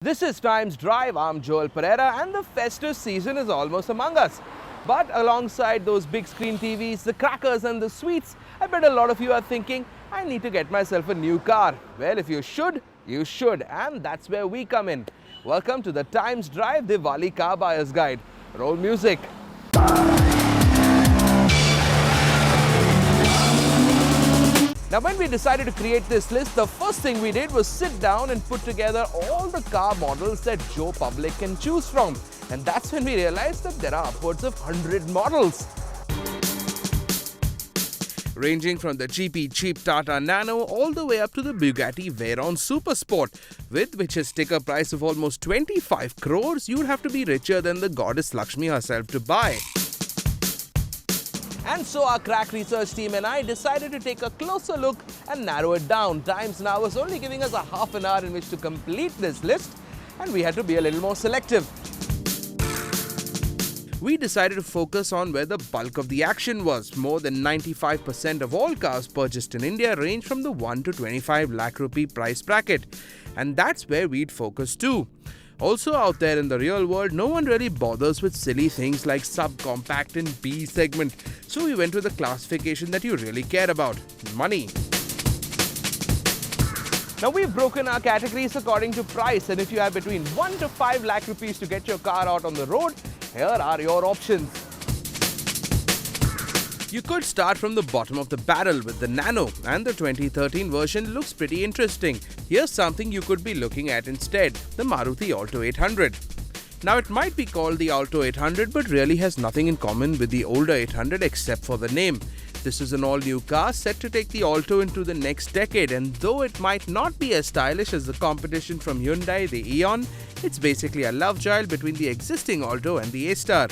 This is Times Drive. I'm Joel Pereira, and the festive season is almost among us. But alongside those big screen TVs, the crackers and the sweets, I bet a lot of you are thinking, I need to get myself a new car. Well, if you should, you should. And that's where we come in. Welcome to the Times Drive Diwali Car Buyer's Guide. Roll music. Now, when we decided to create this list, the first thing we did was sit down and put together all the car models that Joe Public can choose from. And that's when we realized that there are upwards of 100 models. Ranging from the cheap Tata Nano all the way up to the Bugatti Veyron Supersport, with which a sticker price of almost 25 crores, you'd have to be richer than the goddess Lakshmi herself to buy. And so our crack research team and I decided to take a closer look and narrow it down. Times Now was only giving us a half an hour in which to complete this list, and we had to be a little more selective. We decided to focus on where the bulk of the action was. More than 95% of all cars purchased in India range from the 1 to 25 lakh rupee price bracket, and that's where we'd focus too. Also out there in the real world, no one really bothers with silly things like subcompact and B segment, so we went with the classification that you really care about: money. Now, we've broken our categories according to price, and if you have between 1 to 5 lakh rupees to get your car out on the road, here are your options. You could start from the bottom of the barrel with the Nano, and the 2013 version looks pretty interesting. Here's something you could be looking at instead: the Maruti Alto 800. Now, it might be called the Alto 800, but really has nothing in common with the older 800 except for the name. This is an all-new car set to take the Alto into the next decade, and though it might not be as stylish as the competition from Hyundai, the Eon, it's basically a love child between the existing Alto and the A-Star.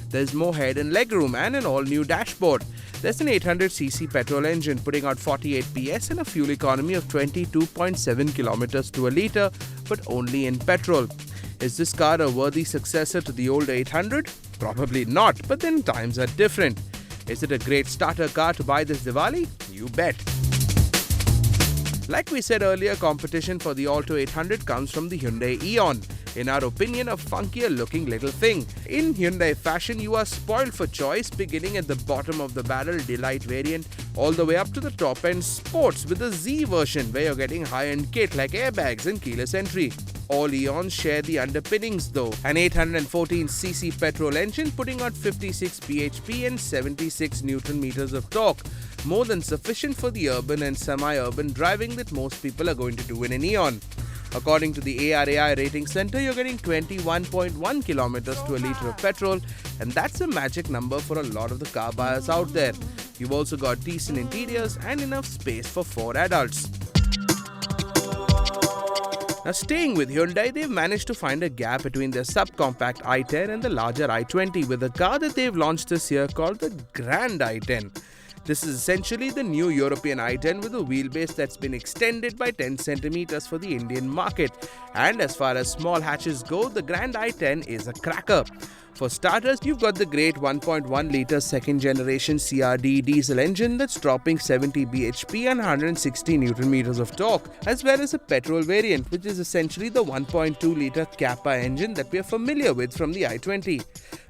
There's more head and legroom and an all-new dashboard. There's an 800cc petrol engine putting out 48 PS and a fuel economy of 22.7 kilometers to a litre, but only in petrol. Is this car a worthy successor to the old 800? Probably not, but then times are different. Is it a great starter car to buy this Diwali? You bet. Like we said earlier, competition for the Alto 800 comes from the Hyundai Eon. In our opinion, a funkier looking little thing. In Hyundai fashion, you are spoiled for choice, beginning at the bottom of the barrel Delight variant all the way up to the top end Sports with the Z version, where you're getting high-end kit like airbags and keyless entry. All Eons share the underpinnings though: an 814cc petrol engine putting out 56 bhp and 76 Newton meters of torque, more than sufficient for the urban and semi-urban driving that most people are going to do in an Eon. According to the ARAI rating center, you're getting 21.1 kilometers to a litre of petrol, and that's a magic number for a lot of the car buyers out there. You've also got decent interiors and enough space for 4 adults. Now, staying with Hyundai, they've managed to find a gap between their subcompact i10 and the larger i20 with a car that they've launched this year called the Grand i10. This is essentially the new European i10 with a wheelbase that's been extended by 10 centimeters for the Indian market. And as far as small hatches go, the Grand i10 is a cracker. For starters, you've got the great 1.1 litre second generation CRD diesel engine that's dropping 70 bhp and 160 Newton meters of torque, as well as a petrol variant, which is essentially the 1.2 litre Kappa engine that we are familiar with from the i20.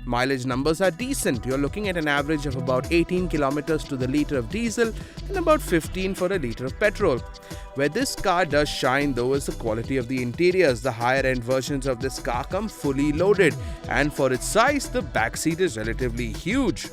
Mileage numbers are decent. You're looking at an average of about 18 kilometers to the litre of diesel and about 15 for a litre of petrol. Where this car does shine though is the quality of the interiors. The higher end versions of this car come fully loaded, and for its size, the backseat is relatively huge.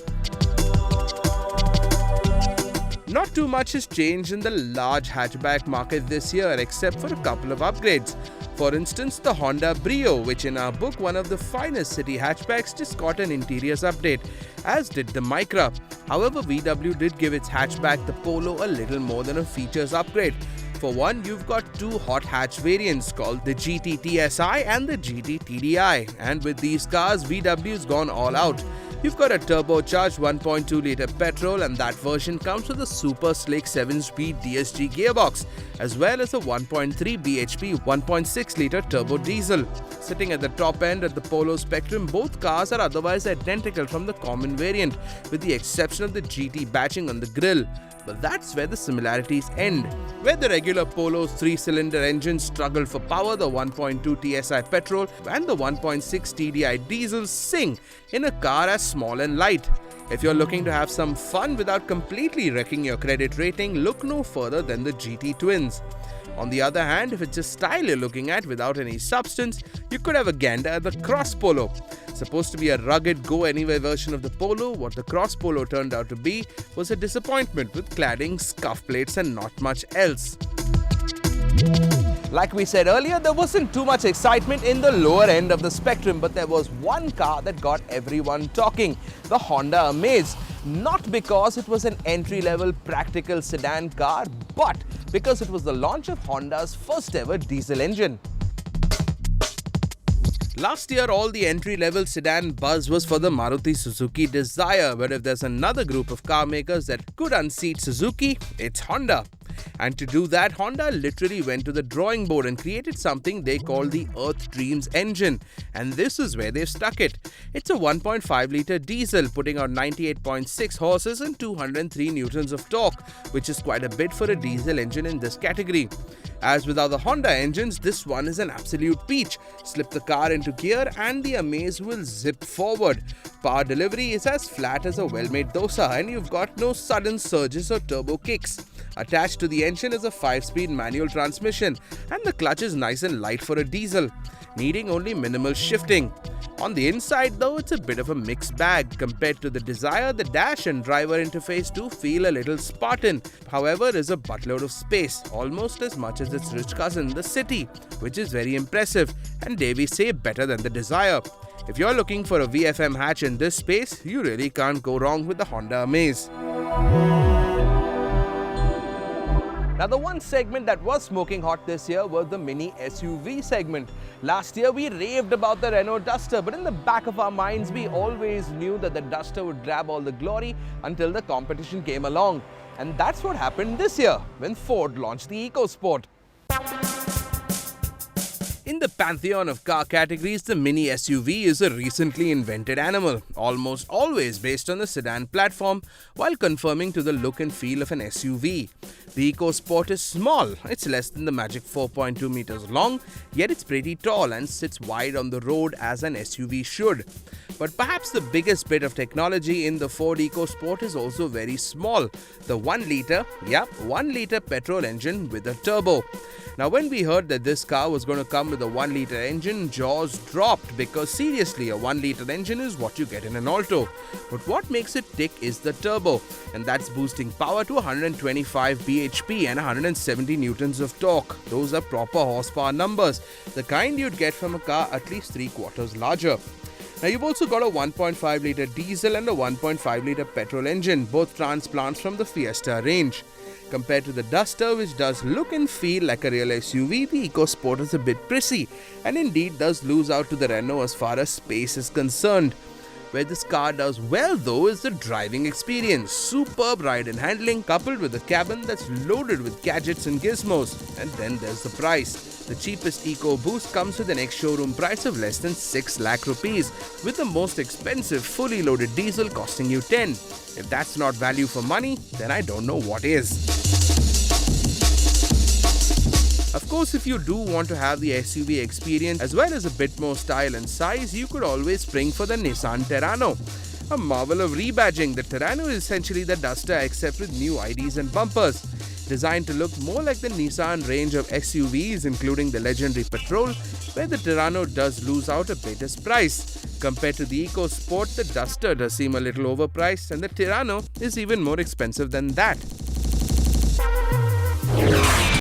Not too much has changed in the large hatchback market this year, except for a couple of upgrades. For instance, the Honda Brio, which in our book one of the finest city hatchbacks, just got an interiors update, as did the Micra. However, VW did give its hatchback, the Polo, a little more than a features upgrade. For one, you've got 2 hot hatch variants called the GT TSI and the GT TDI, and with these cars, VW's gone all out. You've got a turbocharged 1.2 litre petrol, and that version comes with a super slick 7-speed DSG gearbox, as well as a 1.3 bhp 1.6 litre turbo diesel. Sitting at the top end at the Polo spectrum, both cars are otherwise identical from the common variant, with the exception of the GT badging on the grille. but that's where the similarities end. Where the regular Polo's 3-cylinder engine struggled for power, the 1.2 TSI petrol and the 1.6 TDI diesel sing in a car as small and light. If you're looking to have some fun without completely wrecking your credit rating, look no further than the GT Twins. On the other hand, if it's just style you're looking at without any substance, you could have a gander at the Cross Polo. Supposed to be a rugged go-anywhere version of the Polo, what the Cross Polo turned out to be was a disappointment with cladding, scuff plates and not much else. Like we said earlier, there wasn't too much excitement in the lower end of the spectrum, but there was one car that got everyone talking, the Honda Amaze. Not because it was an entry-level practical sedan car, but because it was the launch of Honda's first ever diesel engine. Last year, all the entry-level sedan buzz was for the Maruti Suzuki Dzire, but if there's another group of car makers that could unseat Suzuki, it's Honda. And to do that, Honda literally went to the drawing board and created something they call the Earth Dreams engine. And this is where they've stuck it. It's a 1.5-litre diesel, putting out 98.6 horses and 203 newtons of torque, which is quite a bit for a diesel engine in this category. As with other Honda engines, this one is an absolute peach. Slip the car into gear and the Amaze will zip forward. Power delivery is as flat as a well-made dosa, and you've got no sudden surges or turbo kicks. Attached to the engine is a 5-speed manual transmission, and the clutch is nice and light for a diesel, needing only minimal shifting. On the inside though, it's a bit of a mixed bag. Compared to the Dzire, the dash and driver interface do feel a little Spartan. However, there's a buttload of space, almost as much as its rich cousin, the City, which is very impressive, and dare we say better than the Dzire. If you're looking for a VFM hatch in this space, you really can't go wrong with the Honda Amaze. Now, the one segment that was smoking hot this year was the mini SUV segment. Last year, we raved about the Renault Duster, but in the back of our minds, we always knew that the Duster would grab all the glory until the competition came along. And that's what happened this year when Ford launched the EcoSport. In the pantheon of car categories, the mini SUV is a recently invented animal, almost always based on the sedan platform, while conforming to the look and feel of an SUV. The EcoSport is small, it's less than the magic 4.2 meters long, yet it's pretty tall and sits wide on the road as an SUV should. But perhaps the biggest bit of technology in the Ford EcoSport is also very small, the 1-litre petrol engine with a turbo. Now, when we heard that this car was going to come with a 1-litre engine, jaws dropped, because seriously, a 1-litre engine is what you get in an Alto. But what makes it tick is the turbo, and that's boosting power to 125 bhp and 170 newtons of torque. Those are proper horsepower numbers, the kind you'd get from a car at least 3/4 larger. Now, you've also got a 1.5-litre diesel and a 1.5-litre petrol engine, both transplants from the Fiesta range. Compared to the Duster, which does look and feel like a real SUV, the EcoSport is a bit prissy and indeed does lose out to the Renault as far as space is concerned. Where this car does well though is the driving experience. Superb ride and handling coupled with a cabin that's loaded with gadgets and gizmos. And then there's the price. The cheapest EcoBoost comes with an ex-showroom price of less than 6 lakh rupees, with the most expensive fully loaded diesel costing you 10. If that's not value for money, then I don't know what is. Of course, if you do want to have the SUV experience as well as a bit more style and size, you could always spring for the Nissan Terrano. A marvel of rebadging, the Terrano is essentially the Duster except with new IDs and bumpers. Designed to look more like the Nissan range of SUVs, including the legendary Patrol, where the Terrano does lose out a bit as price. Compared to the EcoSport, the Duster does seem a little overpriced, and the Terrano is even more expensive than that.